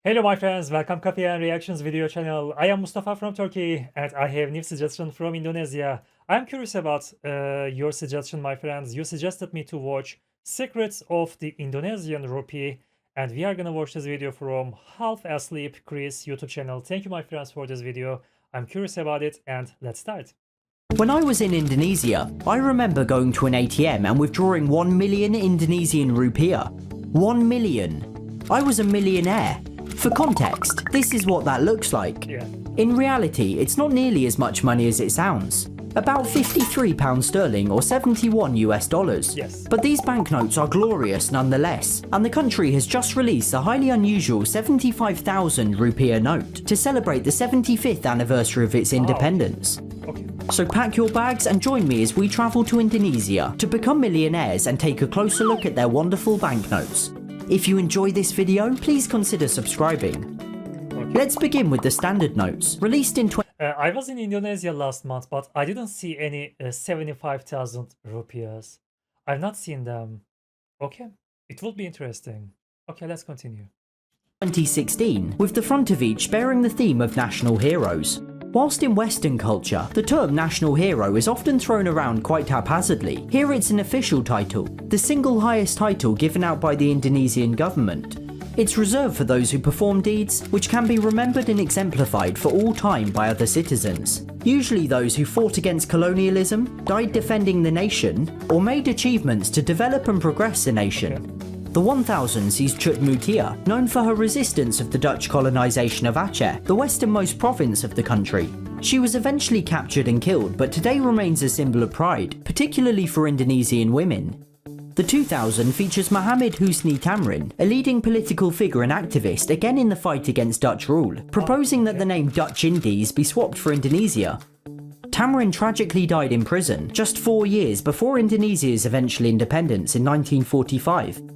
Hello my friends, welcome Coffee and Reactions video channel. I am Mustafa from Turkey and I have new suggestion from Indonesia. I'm curious about your suggestion, my friends. You suggested me to watch Secrets of the Indonesian Rupiah, and we are gonna watch this video from Half Asleep Chris YouTube channel. Thank you my friends for this video. I'm curious about it and let's start. When I was in Indonesia, I remember going to an ATM and withdrawing 1 million Indonesian rupiah. 1 million. I was a millionaire. For context, this is what that looks like. Yeah. In reality, it's not nearly as much money as it sounds. About £53 sterling or 71 US dollars. Yes. But these banknotes are glorious nonetheless, and the country has just released a highly unusual 75,000 rupiah note to celebrate the 75th anniversary of its independence. Okay. So pack your bags and join me as we travel to Indonesia to become millionaires and take a closer look at their wonderful banknotes. If you enjoy this video, please consider subscribing. Okay. Let's begin with the standard notes, released in I was in Indonesia last month, but I didn't see any 75,000 rupiahs. I've not seen them. Okay, it will be interesting. Okay, let's continue. 2016, with the front of each bearing the theme of national heroes. Whilst in Western culture, the term national hero is often thrown around quite haphazardly, here it's an official title, the single highest title given out by the Indonesian government. It's reserved for those who perform deeds which can be remembered and exemplified for all time by other citizens, usually those who fought against colonialism, died defending the nation, or made achievements to develop and progress the nation. The 1000 sees Chut Mutia, known for her resistance of the Dutch colonisation of Aceh, the westernmost province of the country. She was eventually captured and killed, but today remains a symbol of pride, particularly for Indonesian women. The 2000 features Muhammad Husni Tamrin, a leading political figure and activist again in the fight against Dutch rule, proposing that the name Dutch Indies be swapped for Indonesia. Tamrin tragically died in prison just 4 years before Indonesia's eventual independence in 1945.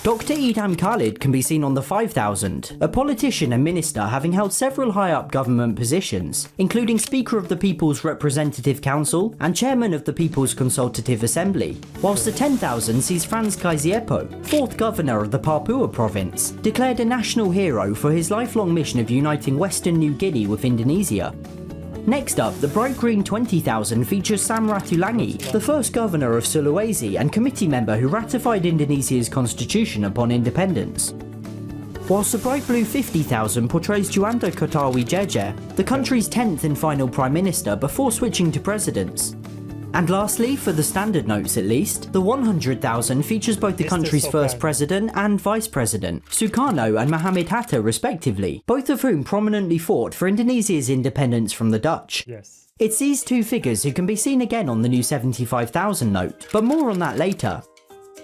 Dr. Idham Khalid can be seen on the 5000, a politician and minister having held several high-up government positions, including Speaker of the People's Representative Council and Chairman of the People's Consultative Assembly, whilst the 10,000 sees Franz Kaisiepo, 4th Governor of the Papua Province, declared a national hero for his lifelong mission of uniting Western New Guinea with Indonesia. Next up, the bright green 20,000 features Sam Ratulangi, the first governor of Sulawesi and committee member who ratified Indonesia's constitution upon independence. Whilst the bright blue 50,000 portrays Juanda Kotawi Jeje, the country's 10th and final prime minister before switching to presidents. And lastly, for the standard notes at least, the 100,000 features both the country's first president and vice president, Sukarno and Mohammed Hatta respectively, both of whom prominently fought for Indonesia's independence from the Dutch. Yes. It's these two figures who can be seen again on the new 75,000 note, but more on that later.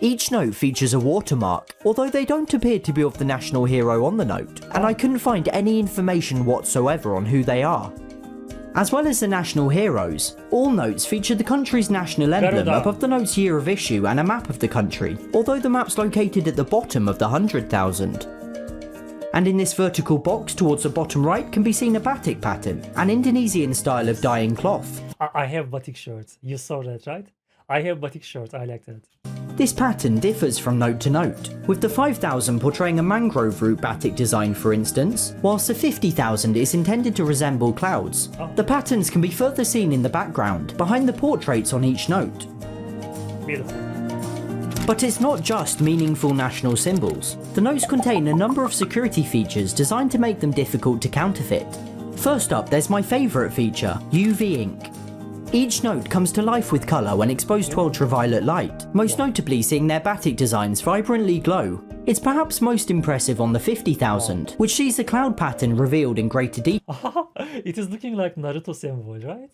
Each note features a watermark, although they don't appear to be of the national hero on the note, and I couldn't find any information whatsoever on who they are. As well as the national heroes, all notes feature the country's national emblem above the note's year of issue and a map of the country, although the map's located at the bottom of the 100,000. And in this vertical box towards the bottom right can be seen a batik pattern, an Indonesian style of dyeing cloth. I have batik shirts. You saw that, right? I have batik shirts. I like that. This pattern differs from note to note, with the 5000 portraying a mangrove root batik design for instance, whilst the 50,000 is intended to resemble clouds. The patterns can be further seen in the background, behind the portraits on each note. Beautiful. But it's not just meaningful national symbols. The notes contain a number of security features designed to make them difficult to counterfeit. First up, there's my favourite feature, UV ink. Each note comes to life with colour when exposed to ultraviolet light, most notably seeing their batik designs vibrantly glow. It's perhaps most impressive on the 50,000, which sees the cloud pattern revealed in greater detail. It is looking like Naruto symbol, right?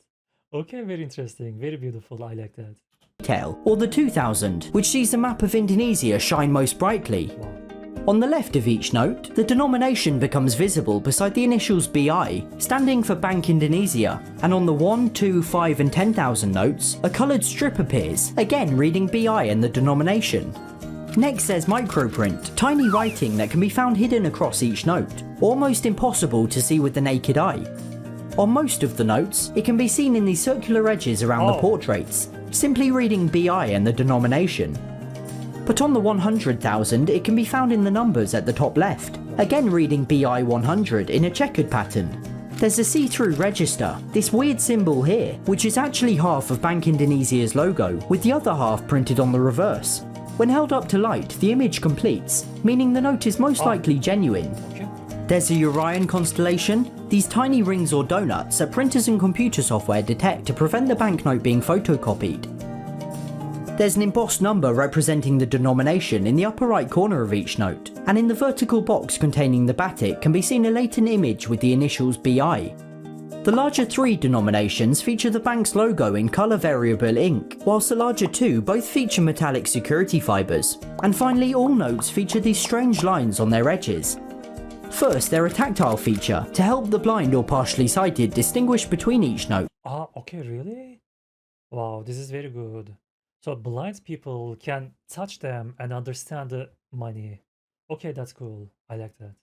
Okay, very interesting, very beautiful, I like that. Or the 2000, which sees the map of Indonesia shine most brightly. Wow. On the left of each note, the denomination becomes visible beside the initials BI, standing for Bank Indonesia, and on the 1, 2, 5 and 10,000 notes, a coloured strip appears, again reading BI and the denomination. Next there's microprint, tiny writing that can be found hidden across each note, almost impossible to see with the naked eye. On most of the notes, it can be seen in the circular edges around the portraits, simply reading BI and the denomination. But on the 100,000 it can be found in the numbers at the top left, again reading BI 100 in a checkered pattern. There's a see-through register, this weird symbol here, which is actually half of Bank Indonesia's logo, with the other half printed on the reverse. When held up to light, the image completes, meaning the note is most likely genuine. Okay. There's a Orion constellation, these tiny rings or donuts that printers and computer software detect to prevent the banknote being photocopied. There's an embossed number representing the denomination in the upper right corner of each note, and in the vertical box containing the batik can be seen a latent image with the initials BI. The larger three denominations feature the bank's logo in colour variable ink, whilst the larger two both feature metallic security fibres. And finally, all notes feature these strange lines on their edges. First, they're a tactile feature to help the blind or partially sighted distinguish between each note. Ah, okay, really? Wow, this is very good. So blind people can touch them and understand the money. Okay, that's cool. I like that.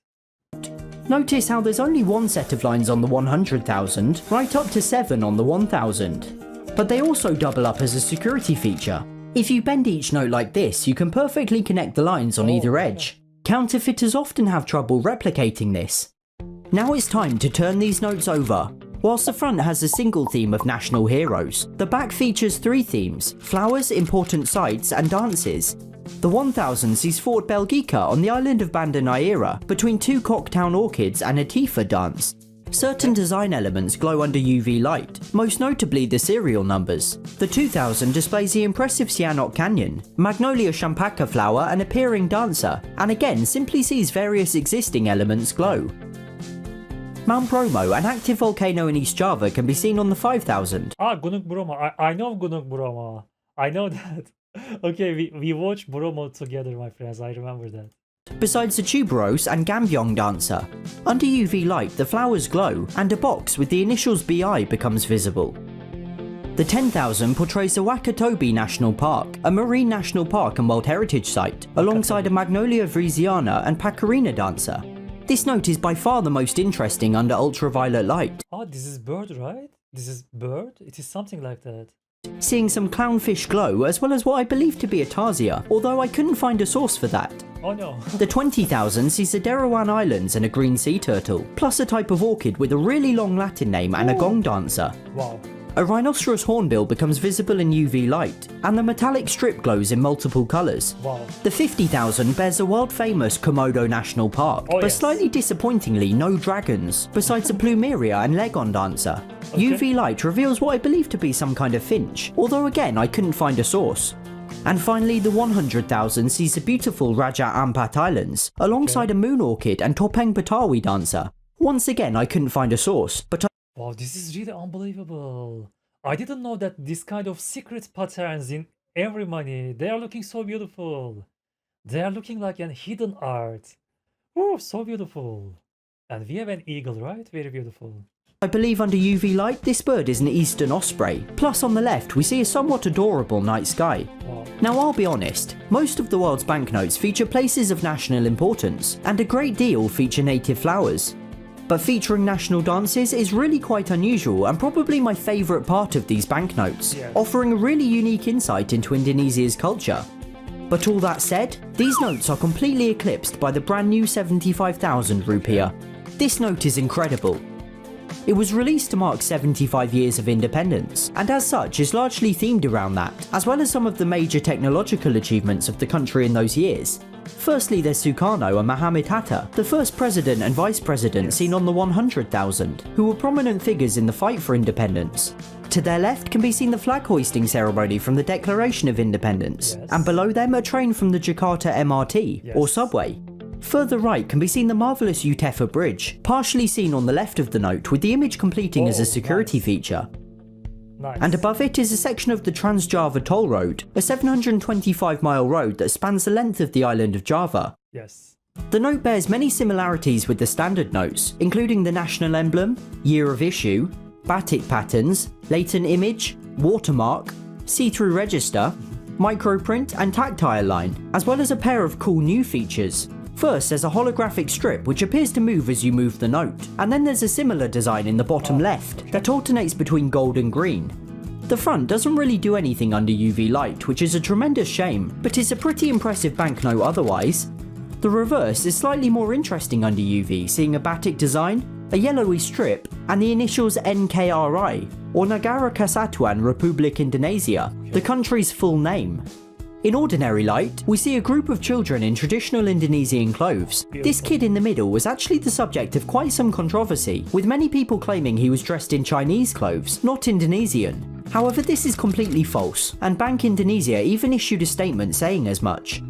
Notice how there's only one set of lines on the 100,000, right up to 7 on the 1,000. But they also double up as a security feature. If you bend each note like this, you can perfectly connect the lines on either edge. Counterfeiters often have trouble replicating this. Now it's time to turn these notes over. Whilst the front has a single theme of national heroes, the back features three themes: flowers, important sights, and dances. The 1000 sees Fort Belgica on the island of Banda Neira between two Cocktown orchids and a Tifa dance. Certain design elements glow under UV light, most notably the serial numbers. The 2000 displays the impressive Sianok Canyon, Magnolia champaca flower and appearing dancer, and again simply sees various existing elements glow. Mount Bromo, an active volcano in East Java, can be seen on the 5000. Ah, Gunung Bromo. I know Gunung Bromo. I know that. Okay, we watched Bromo together, my friends. I remember that. Besides the tuberose and Gambyong dancer. Under UV light, the flowers glow, and a box with the initials BI becomes visible. The 10,000 portrays the Wakatobi National Park, a marine national park and World Heritage Site, alongside a Magnolia vrisiana and Pacarina dancer. This note is by far the most interesting under ultraviolet light. Oh, this is bird, right? This is bird? It is something like that. Seeing some clownfish glow, as well as what I believe to be a tarsier, although I couldn't find a source for that. Oh no. The 20,000 sees the Derawan Islands and a green sea turtle, plus a type of orchid with a really long Latin name and a gong dancer. Wow. A rhinoceros hornbill becomes visible in UV light, and the metallic strip glows in multiple colours. Wow. The 50,000 bears the world-famous Komodo National Park, but yes. slightly disappointingly no dragons, besides a plumeria and legon dancer. Okay. UV light reveals what I believe to be some kind of finch, although again I couldn't find a source. And finally, the 100,000 sees the beautiful Raja Ampat Islands, alongside a moon orchid and Topeng Betawi dancer. Once again I couldn't find a source, but Wow, this is really unbelievable. I didn't know that this kind of secret patterns in every money. They are looking so beautiful. They are looking like an hidden art. Oh, so beautiful. And we have an eagle, right? Very beautiful. I believe under UV light this bird is an eastern osprey. Plus on the left we see a somewhat adorable night sky. Wow. Now I'll be honest, most of the world's banknotes feature places of national importance, and a great deal feature native flowers. But featuring national dances is really quite unusual and probably my favourite part of these banknotes, Yeah. offering a really unique insight into Indonesia's culture. But all that said, these notes are completely eclipsed by the brand new 75,000 rupiah. This note is incredible. It was released to mark 75 years of independence, and as such is largely themed around that, as well as some of the major technological achievements of the country in those years. Firstly, there's Sukarno and Muhammad Hatta, the first president and vice president seen on the 100,000, who were prominent figures in the fight for independence. To their left can be seen the flag hoisting ceremony from the Declaration of Independence, Yes. and below them a train from the Jakarta MRT, or Yes. subway. Further right can be seen the marvellous Utefa Bridge, partially seen on the left of the note with the image completing as a security nice. feature. Nice. And above it is a section of the Trans-Java Toll Road, a 725-mile road that spans the length of the island of Java. Yes. The note bears many similarities with the standard notes, including the national emblem, year of issue, batik patterns, latent image, watermark, see-through register, microprint and tactile line, as well as a pair of cool new features. First, there's a holographic strip which appears to move as you move the note, and then there's a similar design in the bottom left that alternates between gold and green. The front doesn't really do anything under UV light, which is a tremendous shame, but it's a pretty impressive banknote otherwise. The reverse is slightly more interesting under UV, seeing a batik design, a yellowy strip, and the initials NKRI, or Negara Kesatuan Republik Indonesia, the country's full name. In ordinary light, we see a group of children in traditional Indonesian clothes. This kid in the middle was actually the subject of quite some controversy, with many people claiming he was dressed in Chinese clothes, not Indonesian. However, this is completely false, and Bank Indonesia even issued a statement saying as much.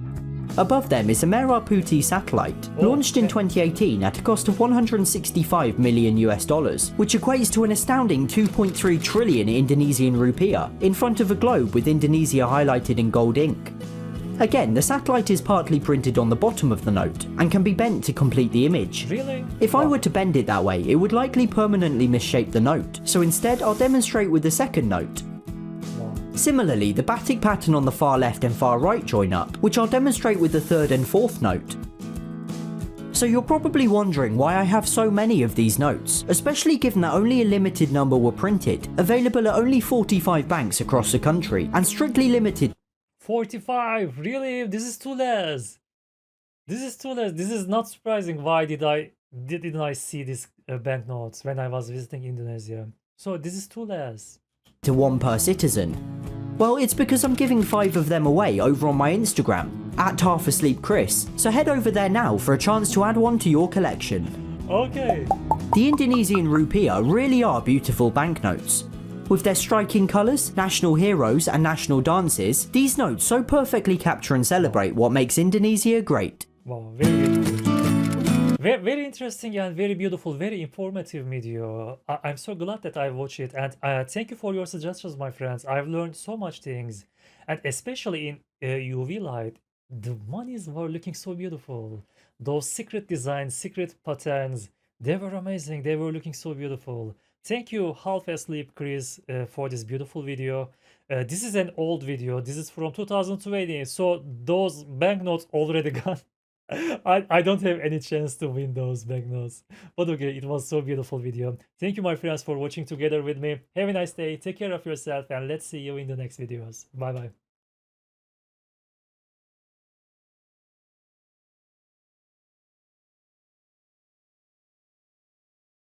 Above them is a Merah Putih satellite, launched in 2018 at a cost of $165 million US, which equates to an astounding 2.3 trillion Indonesian Rupiah, in front of a globe with Indonesia highlighted in gold ink. Again, the satellite is partly printed on the bottom of the note, and can be bent to complete the image. Really? If I were to bend it that way, it would likely permanently misshape the note, so instead I'll demonstrate with the second note. Similarly, the batik pattern on the far left and far right join up, which I'll demonstrate with the third and fourth note. So you're probably wondering why I have so many of these notes, especially given that only a limited number were printed, available at only 45 banks across the country, and strictly limited. 45? Really? This is too less. This is too less. This is not surprising. Why didn't I see these banknotes when I was visiting Indonesia? So this is too less. To one per citizen. Well, it's because I'm giving 5 of them away over on my Instagram, @HalfAsleepChris, so head over there now for a chance to add one to your collection. Okay. The Indonesian Rupiah really are beautiful banknotes. With their striking colours, national heroes and national dances, these notes so perfectly capture and celebrate what makes Indonesia great. Wow, very beautiful. Very interesting and very beautiful, very informative video. I'm so glad that I watched it, and thank you for your suggestions, my friends. I've learned so much things, and especially in UV light, the monies were looking so beautiful. Those secret designs, secret patterns, they were amazing. They were looking so beautiful. Thank you, Half Asleep Chris, for this beautiful video. This is an old video. This is from 2020, so those banknotes already gone. I don't have any chance to win those banknotes. But okay, it was so beautiful video. Thank you, my friends, for watching together with me. Have a nice day. Take care of yourself, and let's see you in the next videos. Bye bye.